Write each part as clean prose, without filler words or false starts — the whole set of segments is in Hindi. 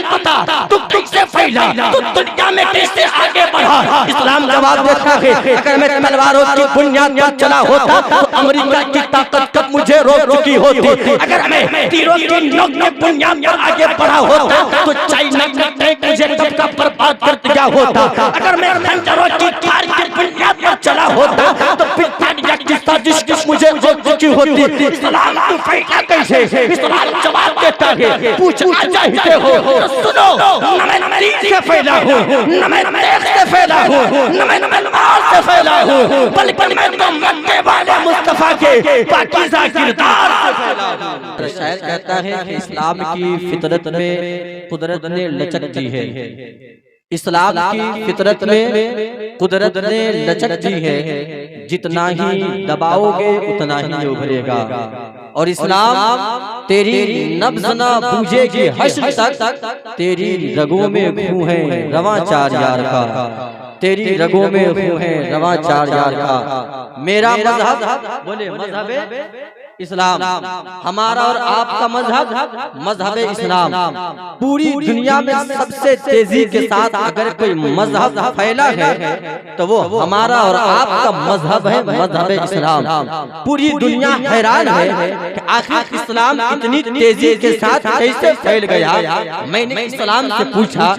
पता तू कैसे फैला, तू दुनिया में कैसे आगे बढ़ा। इस्लाम जवाब देता है अगर मैं तलवारों की बुनियाद पर चला होता तो अमेरिका की ताकत कब मुझे रोक चुकी होती। अगर मैं तीरों की नोक की बुनियाद पर आगे बढ़ा होता तो चाइना का टैंक मुझे कब का बर्बाद कर दिया होता। अगर मैं खंजरों की धार की बुनियाद पर चला होता तो ब्रिटानिया की साजिश मुझे रोक चुकी होती। इस्लाम तू फैला कैसे, इस्लाम जवाब देता है पूछना चाहते हो तो सुनो, न मैं दीन से फैला हूँ, न मैं देश से फैला हूँ, न मैं नमाज से फैला हूँ, बल्कि मैं तो मक्के वाले मुस्तफा के पाकीज़ा किरदार से फैला हूँ। शायर कहता है कि इस्लाम की फितरत में कुदरत ने लचक दी है, इस्लाम की फितरत में कुदरत ने लचक दी है, जितना ही दबाओगे उतना ही उभरेगा। और इस्लाम तेरी नब्ज़ न बूझेगी हश्र तक, तेरी रगों में खून है रवां चार यार का, तेरी रगों में खून है रवां चार यार का। मेरा मजहब बोले मजहब इस्लाम, हमारा और आपका मजहब मजहब इस्लाम। पूरी दुनिया में सबसे तेजी के साथ अगर कोई मजहब फैला है तो वो हमारा और आपका मजहब है, मजहब इस्लाम। पूरी दुनिया हैरान है कि आखिर इस्लाम इतनी तेजी के साथ कैसे फैल गया। मैंने इस्लाम से पूछा,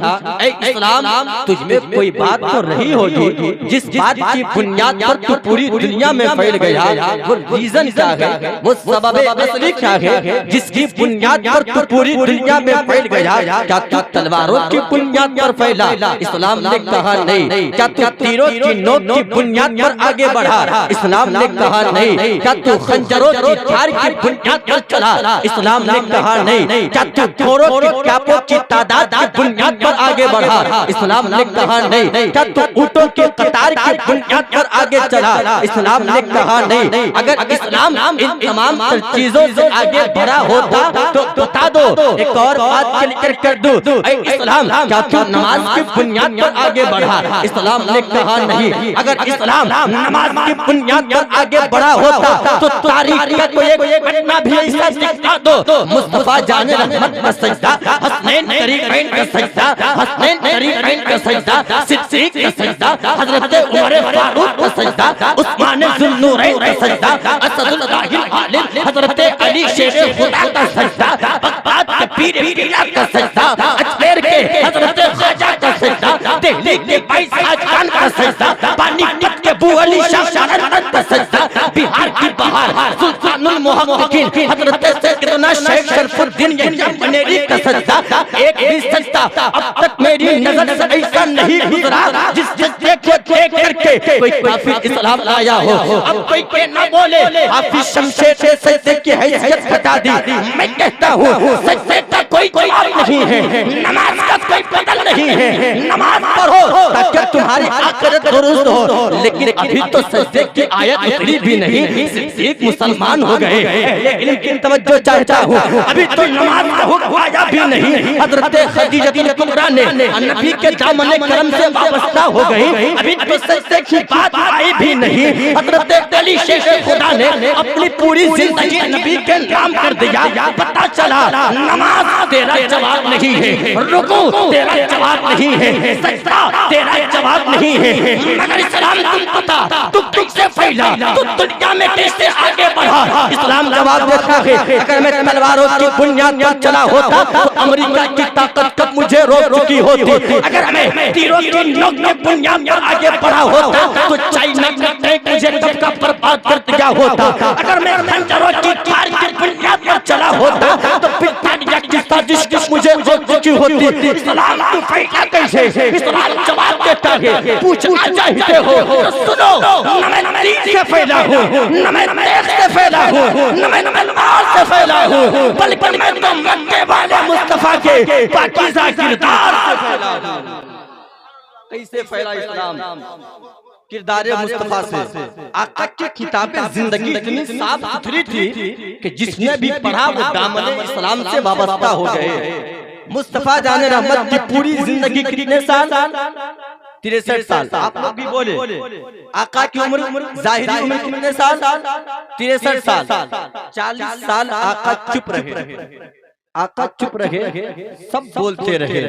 ऐ इस्लाम तुझमें कोई बात तो रही होगी जिस बात की बुनियाद पर तू पूरी दुनिया में फैल गया, वो रीजन क्या है, वो सबब असली क्या है जिसकी बुनियाद पर तू पूरी दुनिया में फैल गया। क्या तू तलवारों की बुनियाद पर फैला? इस्लाम ने कहा नहीं। क्या तू तीरों की नोक की बुनियाद पर आगे बढ़ा? इस्लाम ने कहा नहीं। क्या तू खंजरों की धार की बुनियाद पर चला? इस्लाम ने कहा नहीं। क्या तू घोड़ों की कैपों की तादाद की बुनियाद पर आगे बढ़ा? इस्लाम ने कहा नहीं। क्या तू ऊँटों के कतार की बुनियाद पर आगे चला? इस्लाम ने कहा नहीं। अगर इस्लाम इन तमाम चीजों से आगे बढ़ा होता तो बता दो, एक और बात क्लियर कर दूं, इस्लाम क्या तू नमाज की बुनियाद पर आगे बढ़ा? इस्लाम ने कहा नहीं। अगर इस्लाम नमाज की बुनियाद पर आगे बढ़ा होता तो तारीख का कोई एक घटना भी ऐसा दिखा दो। मुस्तफा जाने रहमत का सजदा, हसनैन तरीक़ैन का सजदा, हसनैन तरीक़ैन का सजदा, सिद्दीक़ का सजदा, हजरत उमर फारूक का सजदा, उस्मान ज़ुन्नूरैन का सजदा, असदुल्लाहिल आलिम हजरत अली शेख खुदा का सजदा, बगदाद के पीर पीला का सजदा, अजमेर के हजरत ख्वाजा का सजदा, दिल्ली के बाईस खान का सजदा, पानीपत के अबू अली शाह शरद का सजदा, बिहार की बहार सुल्तानुल मुहक्किकीन हजरत सैयदना शेख शरफुद्दीन यहिया बनेली का सजदा। एक भी सजदा अब तक मेरी नजर से ऐसा नहीं गुजरा जिस सजदे को देख करके कोई काफिर इस्लाम लाया हो। अब कोई के न बोले हाफिज शमशेर से सजदे की हैसियत घटा दी। मैं कहता हूँ सजदे का कोई जवाब नहीं है, नमाज का कोई बदल नहीं है। नमाज पढ़ो ताकि तुम्हारी आखिरत दुरुस्त हो, लेकिन अभी तो सजदे की आयत उतरी भी नहीं, एक मुसलमान हो गए। लेकिन तवज्जो चाहता हूँ, अभी तो नमाज का हुक्म आया भी नहीं। हजरत खदीजा कुबरा ने नबी के दामन करम से वाबस्ता हो गई, अभी तो सजदे की बात आई भी नहीं। हजरत अली शेख खुदा ने अपनी पूरी जिंदगी नबी के नाम कर दिया। पता चला नमाज तेरा जवाब नहीं है, रुकू तेरा जवाब नहीं है, सजदा तेरा जवाब नहीं है, मगर इस्लाम तुम पता तू कैसे फैला, तू दुनिया में कैसे आगे बढ़ा। इस्लाम जवाब देता है अगर मैं तलवारों की बुनियाद पर चला होता तो अमेरिका की ताकत कब मुझे रोक चुकी होती। अगर मैं तीरों की नोक की बुनियाद पर आगे बढ़ा होता तो चाइना का टैंक मुझे कब का बर्बाद कर दिया होता। अगर मैं खंजरों की धार की बुनियाद पर चला होता तो ब्रिटानिया की साजिश मुझे रोक चुकी होती। इस्लाम तू फैला कैसे, इस्लाम जवाब देता है पूछना चाहते हो तो सुनो, न मैं दीन से फैला हूँ, न मैं देश से फैला हूँ, न मैं नमाज से फैला हूँ, बल्कि मैं तो मक्के वाले मुस्तफा के पाकीज़ा किरदार से फैला हूँ। कैसे फैला इस्लाम? किरदारे मुस्तफा से। आका की किताबें जिंदगी इतनी साफ सुथरी थी कि जिसने भी पढ़ा वो दामन इस्लाम से वाबस्ता हो गए। मुस्तफा जाने रहमत की पूरी जिंदगी कितने साल? 63 साल। आप लोग भी बोले आका की उम्र जाहिरी उम्र कितने साल? 63 साल। 40 साल आका चुप रहे। आका चुप रहे, सब बोलते रहे।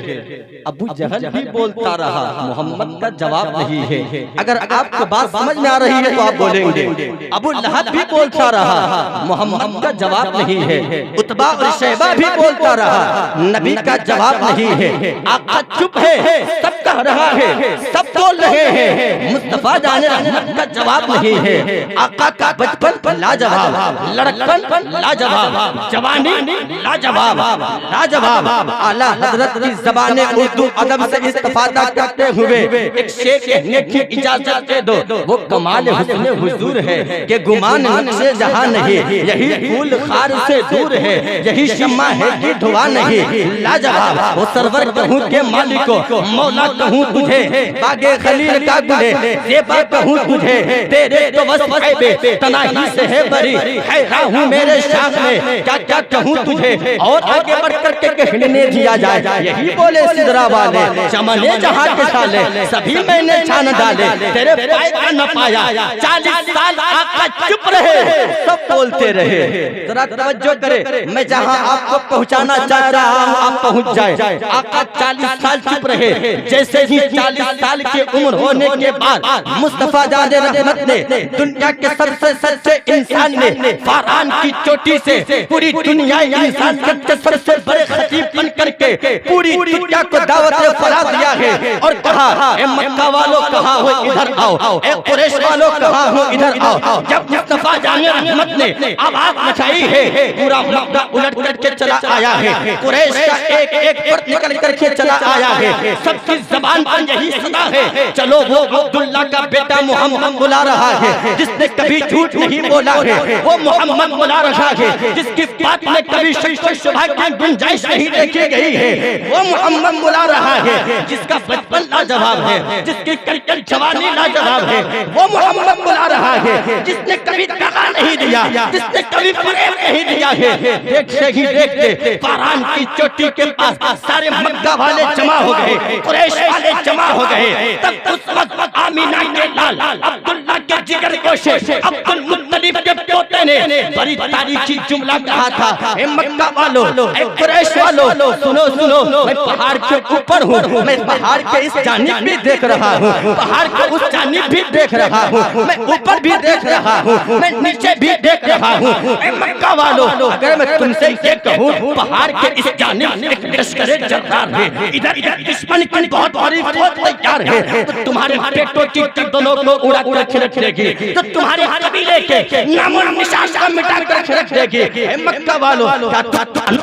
अबू जहल भी बोलता रहा, मोहम्मद का जवाब नहीं है। अगर आपको बात समझ में आ रही है तो आप बोलेंगे। अबू लहब भी बोलता रहा, मोहम्मद का जवाब नहीं है। उतबा और शैबा भी बोलता रहा, नबी का जवाब नहीं है। आका चुप है, सब कह रहा है, सब बोल रहे हैं, मुस्तफा जाने रहमत का जवाब नहीं है। आका का बचपन लाजवाब, लड़कपन लाजवाब, जवानी लाजवाब, लाजवाब। आला हजरत की ज़बान उर्दू अदब से इस्तिफादा करते हुए एक शेर कहने की इजाजत दे दो। वो कमाल हुस्न हुजूर है कि गुमान नक्शे जहां नहीं, यही फूल खार से दूर है, यही शम्मा है कि धुआं नहीं। लाजवाब वो सरवर कहूं के मालिको, मौला कहूं तुझे, बागे खलील का गुले, ज़ेबा कहूं तुझे, तेरे तो वस्फ़ ऐबे तनाही से है बरी। हैरान हूं मेरे शान में, क्या क्या कहूं तुझे, और आगे बढ़ करके कहने दिया जाए। यही बोले सिदरा वाले, चमने जहां के साले, सभी मैंने छान डाले, तेरे फायदा न पाया। 40 साल आका चुप रहे, सब बोलते रहे। जरा तवज्जो करे, मैं जहां आपको पहुंचाना चाह रहा हूं आप पहुंच जाए। आका 40 साल चुप रहे। जैसे ही 40 साल की उम्र होने के बाद मुस्तफा जाने रहमत ने, दुनिया के सबसे सच्चे इंसान ने, फरहान की चोटी से पूरी दुनिया इंसान के सबसे बड़े खतीब बन करके पूरी दुनिया को दावत फला दिया है और कहा, ए मक्का वालों कहाँ हो इधर आओ, ए कुरैश वालों कहाँ हो इधर आओ। जब मुस्तफा जाने रहमत ने आवाज मचाई है, पूरा मक्का उलट करके चला आया है, कुरैश का एक एक फर्द निकल करके चला आया है। सबकी जबान पर यही सदा है, चलो वो अब्दुल्ला का बेटा मोहम्मद बुला रहा है, जिसने कभी झूठ नहीं बोला है। वो मोहम्मद बुला रहा है, जिसकी बात में कभी शक व शुबह की गुंजाइश नहीं देखी गई है। वो मोहम्मद बुला रहा है, जिसका बचपन लाजवाब है, जिसकी कलकल जवानी लाजवाब है। वो मोहम्मद बुला रहा है, जिसने कभी दगा नहीं दिया, जिसने कभी फरेब नहीं दिया है। देखते ही देखते फरहान की चोटी के पास सारे मक्का वाले जमा हो गए, कुरैश वाले जमा हो गए। तब उस वक्त आमीना के लाल अब्दुल्ला के जिगर गोशे अब्दुल मुत्तलिब के पोते ने बड़ी तारीखी जुमला कहा था, ए मक्का वालों, ए कुरैश वालों, सुनो सुनो, मैं पहाड़ के ऊपर हूँ, मैं पहाड़ के इस जानिब भी देख रहा हूँ, पहाड़ के उस जानिब भी देख रहा हूँ, मैं ऊपर भी देख रहा हूँ, मैं नीचे भी देख रहा हूँ। ए मक्का वालों, अगर मैं तुमसे ये कहूँ, पहाड़ के इस जानिब एक लश्कर जर्रार है, इधर इधर दुश्मन की बहुत बड़ी फौज तैयार है, तो तुम्हारे पेटों की गर्दनों को उड़ा कर रख देगी, तो तुम्हारे कबीले के नामो निशान को मिटा कर रख देगी। ए मक्का वालों, क्या तुम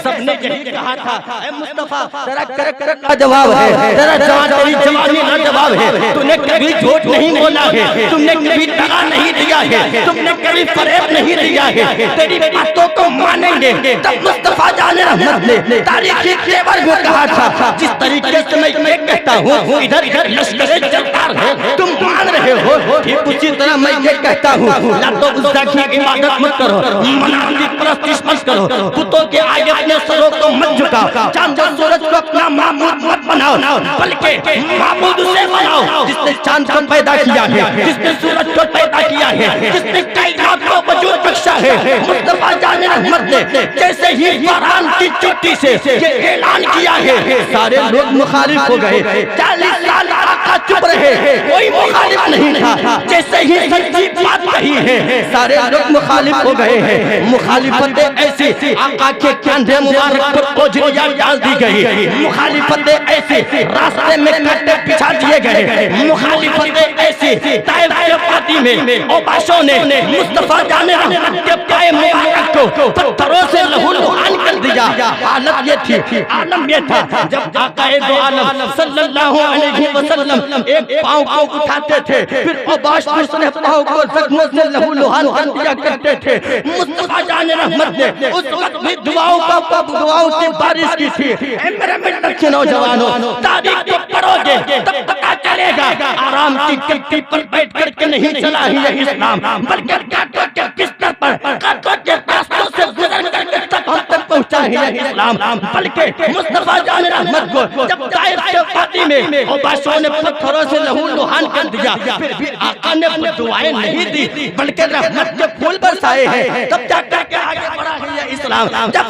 सबने यही कहा था, ए मुस्तफा तेरा करैक्टर लाजवाब है, तेरा तेरी जवानी लाजवाब है, तूने कभी झूठ नहीं बोला है, तुमने कभी दगा नहीं दिया है, तुमने कभी फरेब नहीं दिया है, तेरी बातों को मानेंगे। तब मुस्तफा जाने रहमत ने तारीखी तेवर को कहा था, जिस तरीके से मैं ये कहता हूँ, इधर इधर लश्कर जर्रार है, तुम मान रहे हो, ठीक उसी तरह मैं ये कहता हूँ, लातो उज़्ज़ा की इबादत मत करो, मनात की परस्तिश मत करो, पुतों के आगे अपने सरों को मत झुकाओ, चांद और सूरज को अपना माबूद मत बनाओ, बल्कि माबूद उसे बनाओ जिसने चांद को पैदा किया है, जिसने सूरज को पैदा किया है, जिसने कायनात को वजूद बख्शा है। मुस्तफा जाने रहमत ने जैसे ही फरहान की चोटी से ये ऐलान किया है, सारे लोग मुखालिफ हो गए। 40 साल आका चुप रहे, कोई मुखालिफ नहीं था। जैसे ही सच्ची बात कही है, सारे लोग मुखालिफ हो गए हैं। मुखालिफतें ऐसी, आका के कंधे मुबारक पर बोझिया डाल दी गई, मुखालिफतें ऐसी, रास्ते में कांटे बिछा दिए गए, मुखालिफतें ऐसी, ताइफ के वादी में ओबाशों ने मुस्तफा जाने रहमत के पाए मुबारक को पत्थरों से लहूलुहान कर दिया। हालत ये थी, आलम ये था, जब आकाए दो आलम सल्लल्लाहु अलैहि वसल्लम एक पांव को उठाते थे, फिर ओबाश दूसरे पांव को जख्मों से लहूलुहान कर दिया करते थे। मुस्तफा जाने रहमत ने उस वक्त भी दुआओं की बारिश की थी। मेरे मित्र के नौजवानों, तारीख को पढ़ोगे तब पता चलेगा, आराम की गद्दी पर बैठ करके नहीं चला है ये इस्लाम, बल्कि कांटों के बिस्तर पर, कांटों के रास्तों से गुजर करके तक हम तक पहुंचा है ये इस्लाम। बल्कि मुस्तफा जाने रहमत को जब ताइफ के वादी में ओबाशों ने पत्थरों से लहूलुहान कर दिया, फिर भी आका ने दुआएं नहीं दी, बल्कि रहमत के फूल बरसाए हैं, तब जाकर के आगे बढ़ा है ये इस्लाम। जब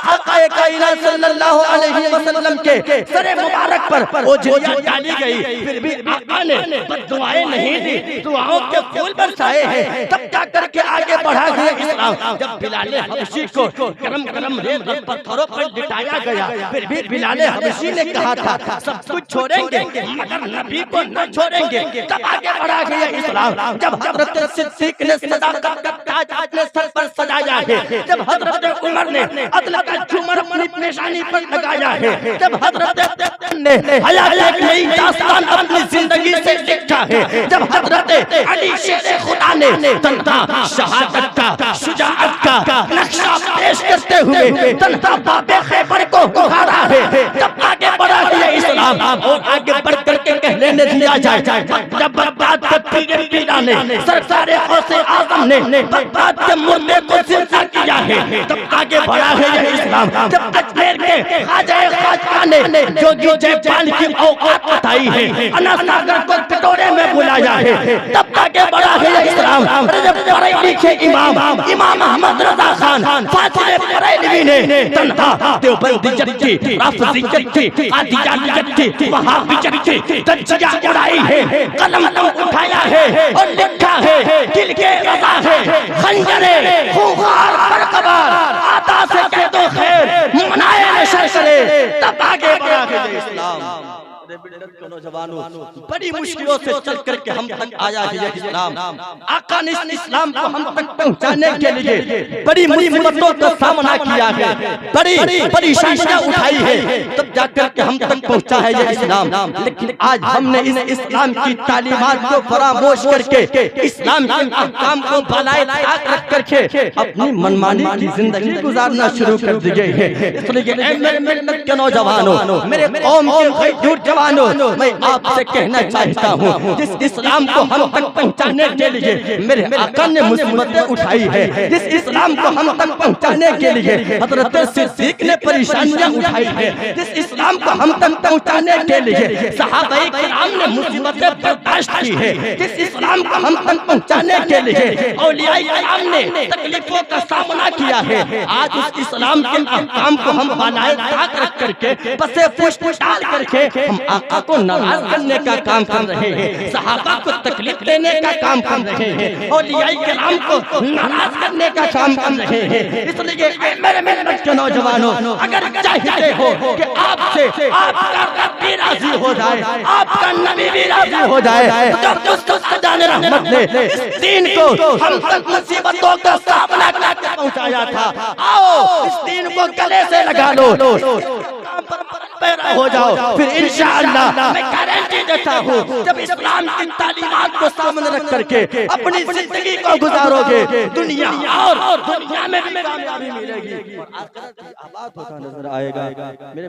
आकाए कायनात सल्लल्लाहु अलैहि वसल्लम के सरे मुबारक पर वो झिल्लियां डाली गई, फिर भी आका ने दुआएं नहीं दी, दुआओं के फूल बरसाए हैं। तब जा करके आगे बढ़ा गया इस्लाम। जब बिलाल हबशी को गरम गरम रेत पत्थरों पर लिटाया गया, फिर भी बिलाल हबशी ने कहा था सब कुछ छोड़ेंगे मगर नबी को न छोड़ेंगे। तब आगे बढ़ा गया इस्लाम। जब हजरत सिद्दीक ने सदाकत का ताज अपने सर पर सजाया है, जब हजरत उमर ने अदल का झूमर अपनी पेशानी पर लगाया है, जब हजरत ने हया एक नई दास्तान अपनी जिंदगी से लिखा है, जब हजरत अली शेर खुदा ने तन्हा शहादत का शुजाअत का नक्शा पेश करते हुए तन्हा बाबे खैबर को उखाड़ा है। जब आगे बढ़ा है इस्लाम और आगे बढ़ करके कहने दिया जाए, जब बगदाद के पीर पीरा ने सरकारे गौसे आजम ने बगदाद के मुर्दे को जिंदा किया है, तब आगे बढ़ा है इस्लाम। जब अजमेर के ख्वाजा खाजा ने जोगी जयपाल की औकात बताई है, अना सागर को कटोरे में बुलाया है, तब आगे बढ़ा है इस्लाम। जब पढ़े लिखे इमाम अहमद रजा खान फातिह बरेलवी ने तन्हा देवबंदी जत्थी, राफजी जत्थी, कादियानी जत्थी, वहाबी जत्थी दज्जिया उड़ाई है, कलम उठाया है और लिखा है दिल के रजा है खंजरे खूंखार बरकबार आता से कह दो खैर मनाए नशर करे। तब आगे बढ़ा है इस्लाम। नौजवानों बड़ी मुश्किलों से चल करके हम तक आया है इस्लाम। आका ने इस्लाम को हम तक पहुंचाने के लिए बड़ी मुसीबतों का सामना किया है, बड़ी परेशानियां उठाई है, तब जाकर के हम तक पहुंचा है ये इस्लाम। लेकिन आज हमने इस इस्लाम की तालीमात को फरामोश करके इस्लाम के अहकाम को बनाए रख करके अपनी मनमानी की जिंदगी गुजारना शुरू कर दिए है। इसलिए मेरे मिल्लत के नौजवानों, मेरे कौम के झूठ जवानों, मैं आपसे कहना चाहता हूँ जिस इस्लाम को हम तक पहुँचाने के लिए मेरे आका ने मुसीबतें उठाई है, जिस इस्लाम को हम तक पहुँचाने के लिए हजरत सिद्दीक ने परेशानियां उठाई है, जिस इस्लाम को हम तक पहुँचाने के लिए सहाबाए किराम ने मुसीबतें बर्दाश्त की है, जिस इस्लाम को हम तक पहुँचाने के लिए औलियाए किराम ने तकलीफों का सामना किया है, आज उस इस्लाम के अहकाम को हम बनाए रख करके बसे पुष्प डाल करके हम आका को नाराज करने का काम कर रहे हैं, सहाबा को तकलीफ देने का काम कर रहे हैं, औलियाए किराम को नाराज करने का काम कर रहे हैं। इसलिए मेरे मिल्लत के नौजवानों, अगर चाहते हो कि आपसे आपका रब भी राजी हो जाए, आपका नबी भी राजी हो जाए, तो सजान रहमत ने इस दीन को हम तक मुसीबतों का सामना करके पहुंचाया था। आओ इस दीन को गले से लगा लो, पैरा हो जाओ, फिर इंशाअल्लाह मैं गारंटी देता हूँ जब इस्लाम की तालीमात को सामने रख करके अपनी जिंदगी को गुजारोगे, दुनिया और दुनिया में भी कामयाबी मिलेगी और आखिरत की आबाद होता नजर आएगा। मेरे